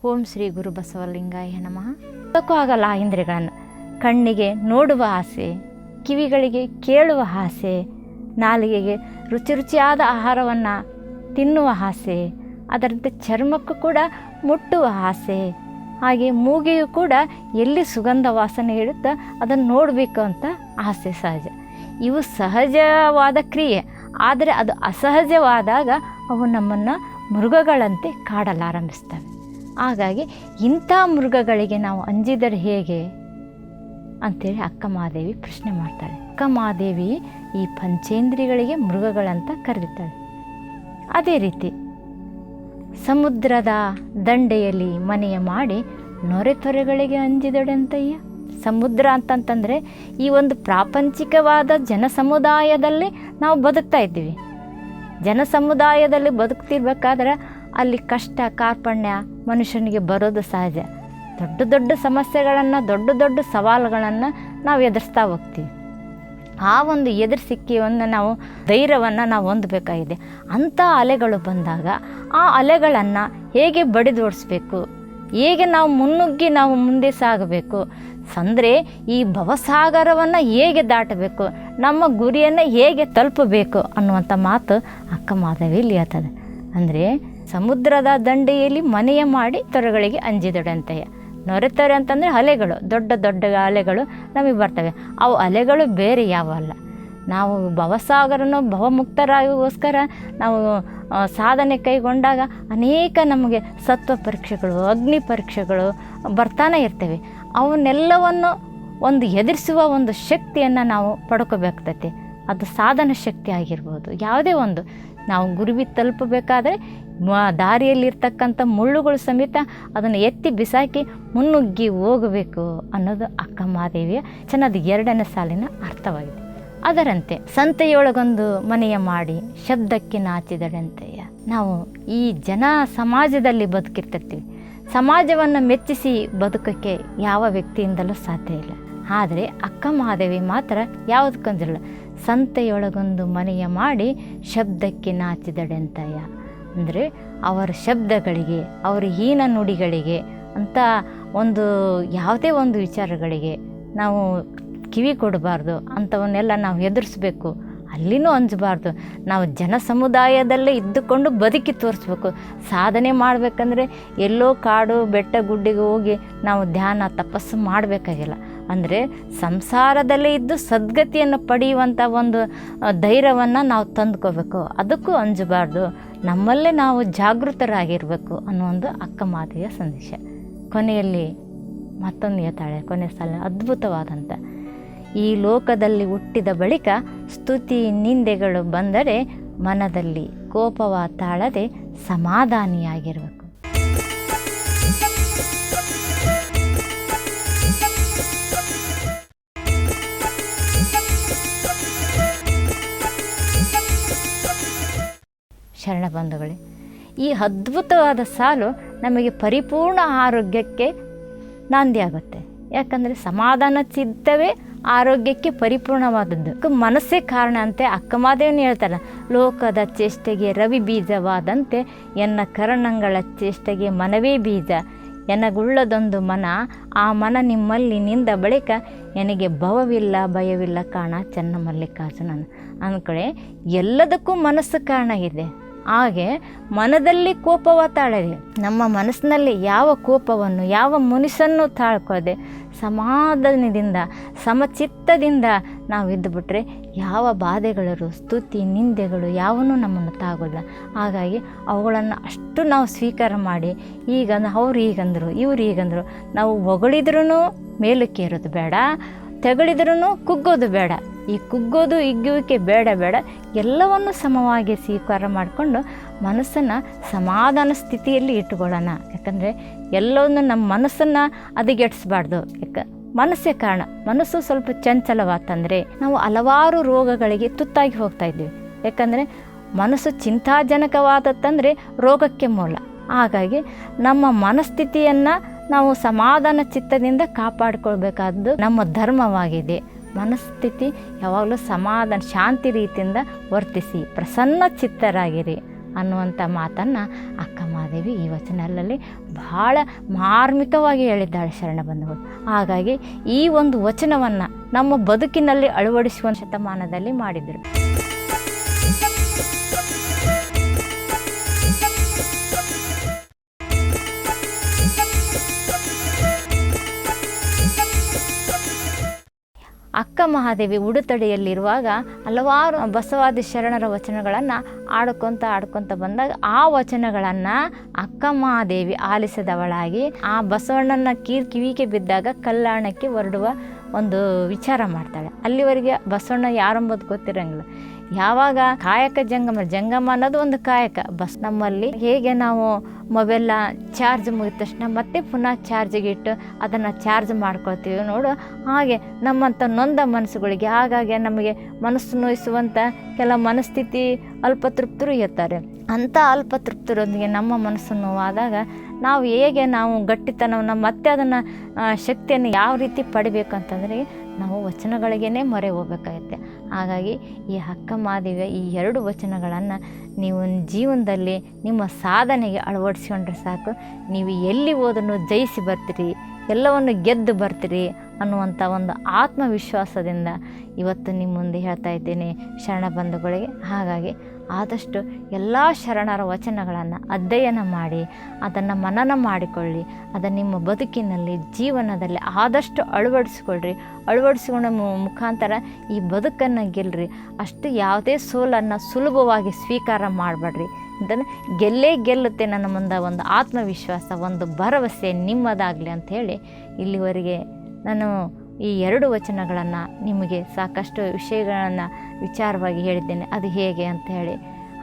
ಓಂ ಶ್ರೀ ಗುರು ಬಸವಲಿಂಗಾಯ ನಮಃ. ಅದಕ್ಕೂ ಆಗಲ್ಲ ಆ ಇಂದ್ರಿಯಗಳನ್ನು. ಕಣ್ಣಿಗೆ ನೋಡುವ ಆಸೆ, ಕಿವಿಗಳಿಗೆ ಕೇಳುವ ಆಸೆ, ನಾಲಿಗೆಗೆ ರುಚಿ ರುಚಿಯಾದ ಆಹಾರವನ್ನು ತಿನ್ನುವ ಆಸೆ, ಅದರಂತೆ ಚರ್ಮಕ್ಕೂ ಕೂಡ ಮುಟ್ಟುವ ಆಸೆ, ಹಾಗೆ ಮೂಗಿಯೂ ಕೂಡ ಎಲ್ಲಿ ಸುಗಂಧ ವಾಸನೆ ಇರುತ್ತೋ ಅದನ್ನು ನೋಡಬೇಕು ಅಂತ ಆಸೆ ಸಹಜ. ಇವು ಸಹಜವಾದ ಕ್ರಿಯೆ. ಆದರೆ ಅದು ಅಸಹಜವಾದಾಗ ಅವು ನಮ್ಮನ್ನು ಮೃಗಗಳಂತೆ ಕಾಡಲಾರಂಭಿಸ್ತವೆ. ಹಾಗಾಗಿ ಇಂಥ ಮೃಗಗಳಿಗೆ ನಾವು ಅಂಜಿದರೆ ಹೇಗೆ ಅಂಥೇಳಿ ಅಕ್ಕ ಮಹಾದೇವಿ ಪ್ರಶ್ನೆ ಮಾಡ್ತಾಳೆ. ಅಕ್ಕ ಮಹಾದೇವಿ ಈ ಪಂಚೇಂದ್ರಿಯಗಳಿಗೆ ಮೃಗಗಳಂತ ಕರೆದಿದ್ದಾಳೆ. ಅದೇ ರೀತಿ ಸಮುದ್ರದ ದಂಡೆಯಲ್ಲಿ ಮನೆಯ ಮಾಡಿ ನೊರೆತೊರೆಗಳಿಗೆ ಅಂಜಿದಡೆಂತಯ್ಯ. ಸಮುದ್ರ ಅಂತಂತಂದರೆ ಈ ಒಂದು ಪ್ರಾಪಂಚಿಕವಾದ ಜನ ಸಮುದಾಯದಲ್ಲಿ ನಾವು ಬದುಕ್ತಾ ಇದ್ದೀವಿ. ಜನ ಸಮುದಾಯದಲ್ಲಿ ಬದುಕ್ತಿರ್ಬೇಕಾದ್ರೆ ಅಲ್ಲಿ ಕಷ್ಟ ಕಾರ್ಪಣ್ಯ ಮನುಷ್ಯನಿಗೆ ಬರೋದು ಸಹಜ. ದೊಡ್ಡ ದೊಡ್ಡ ಸಮಸ್ಯೆಗಳನ್ನು, ದೊಡ್ಡ ದೊಡ್ಡ ಸವಾಲುಗಳನ್ನು ನಾವು ಎದುರಿಸ್ತಾ ಹೋಗ್ತೀವಿ. ಆ ಒಂದು ಎದುರಿಸಿಕೆಯನ್ನು ನಾವು ಧೈರ್ಯವನ್ನು ನಾವು ಹೊಂದಬೇಕಾಗಿದೆ. ಅಂಥ ಅಲೆಗಳು ಬಂದಾಗ ಆ ಅಲೆಗಳನ್ನು ಹೇಗೆ ಬಡಿದೋಡಿಸ್ಬೇಕು, ಹೇಗೆ ನಾವು ಮುನ್ನುಗ್ಗಿ ನಾವು ಮುಂದೆ ಸಾಗಬೇಕು, ಅಂದರೆ ಈ ಭವಸಾಗರವನ್ನು ಹೇಗೆ ದಾಟಬೇಕು, ನಮ್ಮ ಗುರಿಯನ್ನು ಹೇಗೆ ತಲುಪಬೇಕು ಅನ್ನುವಂಥ ಮಾತು ಅಕ್ಕ ಮಹಾದೇವಿಯಲ್ಲಿ ಹೇಳ್ತದೆ. ಅಂದರೆ ಸಮುದ್ರದ ದಂಡೆಯಲ್ಲಿ ಮನೆಯ ಮಾಡಿ ತೊರೆಗಳಿಗೆ ಅಂಜಿದಡಂತೆಯೇ. ನೊರೆತೊರೆ ಅಂತಂದರೆ ಅಲೆಗಳು, ದೊಡ್ಡ ದೊಡ್ಡ ಅಲೆಗಳು ನಮಗೆ ಬರ್ತವೆ. ಅವು ಅಲೆಗಳು ಬೇರೆ ಯಾವ ಅಲ್ಲ. ನಾವು ಭವಸಾಗರನೋ ಭವಮುಕ್ತರಾಗೋಸ್ಕರ ನಾವು ಸಾಧನೆ ಕೈಗೊಂಡಾಗ ಅನೇಕ ನಮಗೆ ಸತ್ವ ಪರೀಕ್ಷೆಗಳು, ಅಗ್ನಿ ಪರೀಕ್ಷೆಗಳು ಬರ್ತಾನೆ ಇರ್ತವೆ. ಅವನ್ನೆಲ್ಲವನ್ನು ಒಂದು ಎದುರಿಸುವ ಒಂದು ಶಕ್ತಿಯನ್ನು ನಾವು ಪಡ್ಕೋಬೇಕಾಗ್ತೈತಿ. ಅದು ಸಾಧನ ಶಕ್ತಿ ಆಗಿರ್ಬೋದು. ಯಾವುದೇ ಒಂದು ನಾವು ಗುರಿ ತಲುಪಬೇಕಾದ್ರೆ ದಾರಿಯಲ್ಲಿರ್ತಕ್ಕಂಥ ಮುಳ್ಳುಗಳು ಸಮೇತ ಅದನ್ನು ಎತ್ತಿ ಬಿಸಾಕಿ ಮುನ್ನುಗ್ಗಿ ಹೋಗಬೇಕು ಅನ್ನೋದು ಅಕ್ಕ ಮಹಾದೇವಿಯ ಚೆನ್ನದ 2ನೇ ಸಾಲಿನ ಅರ್ಥವಾಗಿದೆ. ಅದರಂತೆ ಸಂತೆಯೊಳಗೊಂದು ಮನೆಯ ಮಾಡಿ ಶಬ್ದಕ್ಕೆ ನಾಚಿದಡಂತೆಯ. ನಾವು ಈ ಜನ ಸಮಾಜದಲ್ಲಿ ಬದುಕಿರ್ತಿರ್ತೀವಿ. ಸಮಾಜವನ್ನು ಮೆಚ್ಚಿಸಿ ಬದುಕೋಕ್ಕೆ ಯಾವ ವ್ಯಕ್ತಿಯಿಂದಲೂ ಸಾಧ್ಯ ಇಲ್ಲ. ಆದರೆ ಅಕ್ಕ ಮಹಾದೇವಿ ಮಾತ್ರ ಯಾವುದಕ್ಕೊಂದಿಲ್ಲ. ಸಂತೆಯೊಳಗೊಂದು ಮನೆಯ ಮಾಡಿ ಶಬ್ದಕ್ಕೆ ನಾಚಿದಡೆಂತಯ್ಯ. ಅಂದರೆ ಅವರ ಶಬ್ದಗಳಿಗೆ, ಅವರ ಹೀನ ನುಡಿಗಳಿಗೆ ಅಂತ ಒಂದು ಯಾವುದೇ ಒಂದು ವಿಚಾರಗಳಿಗೆ ನಾವು ಕಿವಿ ಕೊಡಬಾರ್ದು. ಅಂಥವನ್ನೆಲ್ಲ ನಾವು ಎದುರಿಸ್ಬೇಕು. ಅಲ್ಲಿನೂ ಅಂಜಬಾರ್ದು. ನಾವು ಜನ ಸಮುದಾಯದಲ್ಲೇ ಇದ್ದುಕೊಂಡು ಬದುಕಿ ತೋರಿಸ್ಬೇಕು. ಸಾಧನೆ ಮಾಡಬೇಕಂದ್ರೆ ಎಲ್ಲೋ ಕಾಡು ಬೆಟ್ಟ ಗುಡ್ಡಿಗೆ ಹೋಗಿ ನಾವು ಧ್ಯಾನ ತಪಸ್ಸು ಮಾಡಬೇಕಾಗಿಲ್ಲ. ಅಂದರೆ ಸಂಸಾರದಲ್ಲೇ ಇದ್ದು ಸದ್ಗತಿಯನ್ನು ಪಡೆಯುವಂಥ ಒಂದು ಧೈರ್ಯವನ್ನು ನಾವು ತಂದುಕೋಬೇಕು. ಅದಕ್ಕೂ ಅಂಜಬಾರ್ದು. ನಮ್ಮಲ್ಲೇ ನಾವು ಜಾಗೃತರಾಗಿರಬೇಕು ಅನ್ನೋ ಒಂದು ಅಕ್ಕ ಮಹಾದೇವಿಯ ಸಂದೇಶ. ಕೊನೆಯಲ್ಲಿ ಮತ್ತೊಂದು ಹೇಳ್ತಾಳೆ, ಕೊನೆ ಸಾಲ ಅದ್ಭುತವಾದಂಥ. ಈ ಲೋಕದಲ್ಲಿ ಹುಟ್ಟಿದ ಬಳಿಕ ಸ್ತುತಿ ನಿಂದೆಗಳು ಬಂದರೆ ಮನದಲ್ಲಿ ಕೋಪವ ತಾಳದೆ ಸಮಾಧಾನಿಯಾಗಿರಬೇಕು. ಶರಣ ಬಂಧುಗಳೇ, ಈ ಅದ್ಭುತವಾದ ಸಾಲು ನಮಗೆ ಪರಿಪೂರ್ಣ ಆರೋಗ್ಯಕ್ಕೆ ನಾಂದಿಯಾಗುತ್ತೆ. ಯಾಕಂದರೆ ಸಮಾಧಾನ ಚಿತ್ತವೇ ಆರೋಗ್ಯಕ್ಕೆ ಪರಿಪೂರ್ಣವಾದದ್ದು. ಮನಸ್ಸೇ ಕಾರಣ ಅಂತೆ ಅಕ್ಕ ಮಹಾದೇವಿನ ಹೇಳ್ತಾರೆ. ಲೋಕದ ಚೇಷ್ಟೆಗೆ ರವಿ ಬೀಜವಾದಂತೆ ಎನ್ನ ಕರಣಗಳ ಚೇಷ್ಟೆಗೆ ಮನವೇ ಬೀಜ. ಎನಗುಳ್ಳದೊಂದು ಮನ, ಆ ಮನ ನಿಮ್ಮಲ್ಲಿ ನಿಂದ ಬಳಿಕ ನನಗೆ ಭವವಿಲ್ಲ ಭಯವಿಲ್ಲ ಕಾಣ ಚೆನ್ನ ಮಲ್ಲಿಕಾರ್ಜುನನ. ಅಂದ್ಕಡೆ ಎಲ್ಲದಕ್ಕೂ ಮನಸ್ಸು ಕಾರಣ ಇದೆ. ಹಾಗೆ ಮನದಲ್ಲಿ ಕೋಪವ ತಾಳದೆ, ನಮ್ಮ ಮನಸ್ಸಿನಲ್ಲಿ ಯಾವ ಕೋಪವನ್ನು ಯಾವ ಮುನಿಸನ್ನು ತಾಳ್ಕೋದೆ ಸಮಾಧಾನದಿಂದ ಸಮಚಿತ್ತದಿಂದ ನಾವು ಇದ್ದುಬಿಟ್ರೆ ಯಾವ ಬಾಧೆಗಳು ಸ್ತುತಿ ನಿಂದೆಗಳು ಯಾವನ್ನೂ ನಮ್ಮನ್ನು ತಾಗೋಲ್ಲ. ಹಾಗಾಗಿ ಅವುಗಳನ್ನು ಅಷ್ಟು ನಾವು ಸ್ವೀಕಾರ ಮಾಡಿ ಈಗ ಅವ್ರು ಹೀಗಂದರು ಇವ್ರು ಹೀಗಂದರು ನಾವು ಹೊಗಳಿದ್ರೂ ಮೇಲಕ್ಕೆ ಇರೋದು ಬೇಡ, ತೆಗಳಿದ್ರೂ ಕುಗ್ಗೋದು ಬೇಡ. ಈ ಕುಗ್ಗೋದು ಹಿಗ್ಗುವಿಕೆ ಬೇಡ ಎಲ್ಲವನ್ನು ಸಮವಾಗಿ ಸ್ವೀಕಾರ ಮಾಡಿಕೊಂಡು ಮನಸ್ಸನ್ನು ಸಮಾಧಾನ ಸ್ಥಿತಿಯಲ್ಲಿ ಇಟ್ಟುಕೊಳ್ಳೋಣ. ಯಾಕಂದರೆ ಎಲ್ಲವನ್ನು ನಮ್ಮ ಮನಸ್ಸನ್ನು ಹದಗೆಡಿಸ್ಬಾರ್ದು. ಮನಸ್ಸೇ ಕಾರಣ. ಮನಸ್ಸು ಸ್ವಲ್ಪ ಚಂಚಲವಾತಂದರೆ ನಾವು ಹಲವಾರು ರೋಗಗಳಿಗೆ ತುತ್ತಾಗಿ ಹೋಗ್ತಾ ಇದ್ದೀವಿ. ಯಾಕಂದರೆ ಮನಸ್ಸು ಚಿಂತಾಜನಕವಾದತ್ತಂದರೆ ರೋಗಕ್ಕೆ ಮೂಲ. ಹಾಗಾಗಿ ನಮ್ಮ ಮನಸ್ಥಿತಿಯನ್ನು ನಾವು ಸಮಾಧಾನ ಚಿತ್ತದಿಂದ ಕಾಪಾಡಿಕೊಳ್ಬೇಕಾದ್ದು ನಮ್ಮ ಧರ್ಮವಾಗಿದೆ. ಮನಸ್ಥಿತಿ ಯಾವಾಗಲೂ ಸಮಾಧಾನ ಶಾಂತಿ ರೀತಿಯಿಂದ ವರ್ತಿಸಿ ಪ್ರಸನ್ನ ಚಿತ್ತರಾಗಿರಿ ಅನ್ನುವಂಥ ಮಾತನ್ನು ಅಕ್ಕ ಮಹಾದೇವಿ ಈ ವಚನದಲ್ಲಿ ಬಹಳ ಮಾರ್ಮಿಕವಾಗಿ ಹೇಳಿದ್ದಾಳೆ ಶರಣ ಬಂಧುಗಳು. ಹಾಗಾಗಿ ಈ ಒಂದು ವಚನವನ್ನು ನಮ್ಮ ಬದುಕಿನಲ್ಲಿ ಅಳವಡಿಸುವ ಶತಮಾನದಲ್ಲಿ ಮಾಡಿದರು. ಅಕ್ಕ ಮಹಾದೇವಿ ಉಡುತಡಿಯಲ್ಲಿರುವಾಗ ಹಲವಾರು ಬಸವಾದಿ ಶರಣರ ವಚನಗಳನ್ನು ಆಡ್ಕೊತ ಬಂದಾಗ ಆ ವಚನಗಳನ್ನು ಅಕ್ಕ ಮಹಾದೇವಿ ಆಲಿಸಿದವಳಾಗಿ ಆ ಬಸವಣ್ಣನ ಕಿವಿಗೆ ಬಿದ್ದಾಗ ಕಲ್ಯಾಣಕ್ಕೆ ಹೊರಡುವ ಒಂದು ವಿಚಾರ ಮಾಡ್ತಾಳೆ. ಅಲ್ಲಿವರೆಗೆ ಬಸವಣ್ಣ ಯಾರೆಂಬುದು ಗೊತ್ತಿರಂಗಿಲ್ಲ. ಯಾವಾಗ ಕಾಯಕ ಜಂಗಮ ಅನ್ನೋದು ಒಂದು ಕಾಯಕ. ನಮ್ಮಲ್ಲಿ ಹೇಗೆ ನಾವು ಮೊಬೈಲ್ನ ಚಾರ್ಜ್ ಮುಗಿದ ತಕ್ಷಣ ಮತ್ತೆ ಪುನಃ ಚಾರ್ಜಿಗೆ ಇಟ್ಟು ಅದನ್ನು ಚಾರ್ಜ್ ಮಾಡ್ಕೊಳ್ತೀವಿ ನೋಡು, ಹಾಗೆ ನಮ್ಮಂಥ ನೊಂದ ಮನಸ್ಸುಗಳಿಗೆ ಹಾಗಾಗಿ ನಮಗೆ ಮನಸ್ಸು ನೋಯಿಸುವಂಥ ಕೆಲ ಮನಸ್ಥಿತಿ ಅಲ್ಪತೃಪ್ತರು ಇರ್ತಾರೆ. ಅಂಥ ಅಲ್ಪತೃಪ್ತರೊಂದಿಗೆ ನಮ್ಮ ಮನಸ್ಸು ನೋವಾದಾಗ ನಾವು ಹೇಗೆ ನಾವು ಗಟ್ಟಿತನವನ್ನು ಮತ್ತೆ ಅದನ್ನು ಶಕ್ತಿಯನ್ನು ಯಾವ ರೀತಿ ಪಡಿಬೇಕು ಅಂತಂದರೆ ನಾವು ವಚನಗಳಿಗೇ ಮೊರೆ ಹೋಗ್ಬೇಕಾಗತ್ತೆ. ಹಾಗಾಗಿ ಈ ಅಕ್ಕ ಮಹಾದೇವಿಯ ಈ 2 ವಚನಗಳನ್ನು ನೀವು ಜೀವನದಲ್ಲಿ ನಿಮ್ಮ ಸಾಧನೆಗೆ ಅಳವಡಿಸ್ಕೊಂಡ್ರೆ ಸಾಕು. ನೀವು ಎಲ್ಲಿ ಹೋದನ್ನು ಜಯಿಸಿ ಬರ್ತೀರಿ, ಎಲ್ಲವನ್ನು ಗೆದ್ದು ಬರ್ತೀರಿ ಅನ್ನುವಂಥ ಒಂದು ಆತ್ಮವಿಶ್ವಾಸದಿಂದ ಇವತ್ತು ನಿಮ್ಮ ಮುಂದೆ ಹೇಳ್ತಾ ಇದ್ದೇನೆ ಶರಣ ಬಂಧುಗಳಿಗೆ. ಹಾಗಾಗಿ ಆದಷ್ಟು ಎಲ್ಲ ಶರಣರ ವಚನಗಳನ್ನು ಅಧ್ಯಯನ ಮಾಡಿ ಅದನ್ನು ಮನನ ಮಾಡಿಕೊಳ್ಳಿ. ಅದನ್ನು ನಿಮ್ಮ ಬದುಕಿನಲ್ಲಿ ಜೀವನದಲ್ಲಿ ಆದಷ್ಟು ಅಳವಡಿಸಿಕೊಂಡ ಮುಖಾಂತರ ಈ ಬದುಕನ್ನು ಗೆಲ್ಲರಿ. ಅಷ್ಟು ಯಾವುದೇ ಸೋಲನ್ನು ಸುಲಭವಾಗಿ ಸ್ವೀಕಾರ ಮಾಡಬೇಡ್ರಿ. ಅಂತಂದರೆ ಗೆಲ್ಲುತ್ತೆ ನನ್ನ ಮುಂದೆ ಒಂದು ಆತ್ಮವಿಶ್ವಾಸ, ಒಂದು ಭರವಸೆ ನಿಮ್ಮದಾಗಲಿ ಅಂಥೇಳಿ ಇಲ್ಲಿವರೆಗೆ ನಾನು ಈ 2 ವಚನಗಳನ್ನು ನಿಮಗೆ ಸಾಕಷ್ಟು ವಿಷಯಗಳನ್ನು ವಿಚಾರವಾಗಿ ಹೇಳಿದ್ದೇನೆ, ಅದು ಹೇಗೆ ಅಂತ ಹೇಳಿ.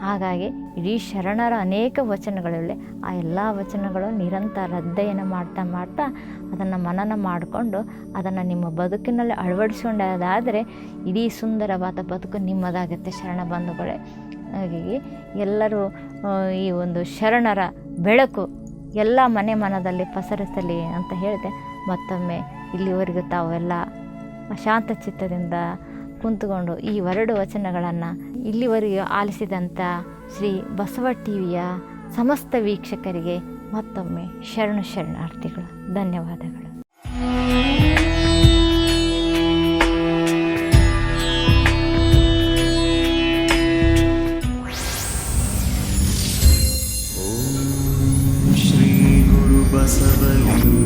ಹಾಗಾಗಿ ಇಡೀ ಶರಣರ ಅನೇಕ ವಚನಗಳಿವೆ. ಆ ಎಲ್ಲ ವಚನಗಳು ನಿರಂತರ ಅಧ್ಯಯನ ಮಾಡ್ತಾ ಅದನ್ನು ಮನನ ಮಾಡಿಕೊಂಡು ಅದನ್ನು ನಿಮ್ಮ ಬದುಕಿನಲ್ಲಿ ಅಳವಡಿಸಿಕೊಂಡಾದರೆ ಇಡೀ ಸುಂದರವಾದ ಬದುಕು ನಿಮ್ಮದಾಗುತ್ತೆ ಶರಣ ಬಂಧುಗಳೇ. ಹಾಗಾಗಿ ಎಲ್ಲರೂ ಈ ಒಂದು ಶರಣರ ಬೆಳಕು ಎಲ್ಲ ಮನದಲ್ಲಿ ಪಸರಿಸಲಿ ಅಂತ ಹೇಳಿದೆ. ಮತ್ತೊಮ್ಮೆ ಇಲ್ಲಿವರೆಗೂ ತಾವೆಲ್ಲ ಶಾಂತ ಚಿತ್ತದಿಂದ ಕುಂತುಕೊಂಡು ಈ 2 ವಚನಗಳನ್ನು ಇಲ್ಲಿವರೆಗೂ ಆಲಿಸಿದಂಥ ಶ್ರೀ ಬಸವ ಟಿವಿಯ ಸಮಸ್ತ ವೀಕ್ಷಕರಿಗೆ ಮತ್ತೊಮ್ಮೆ ಶರಣಾರ್ಥಿಗಳು. ಧನ್ಯವಾದಗಳು. ಶ್ರೀ ಗುರು ಬಸವಲಿಂಗ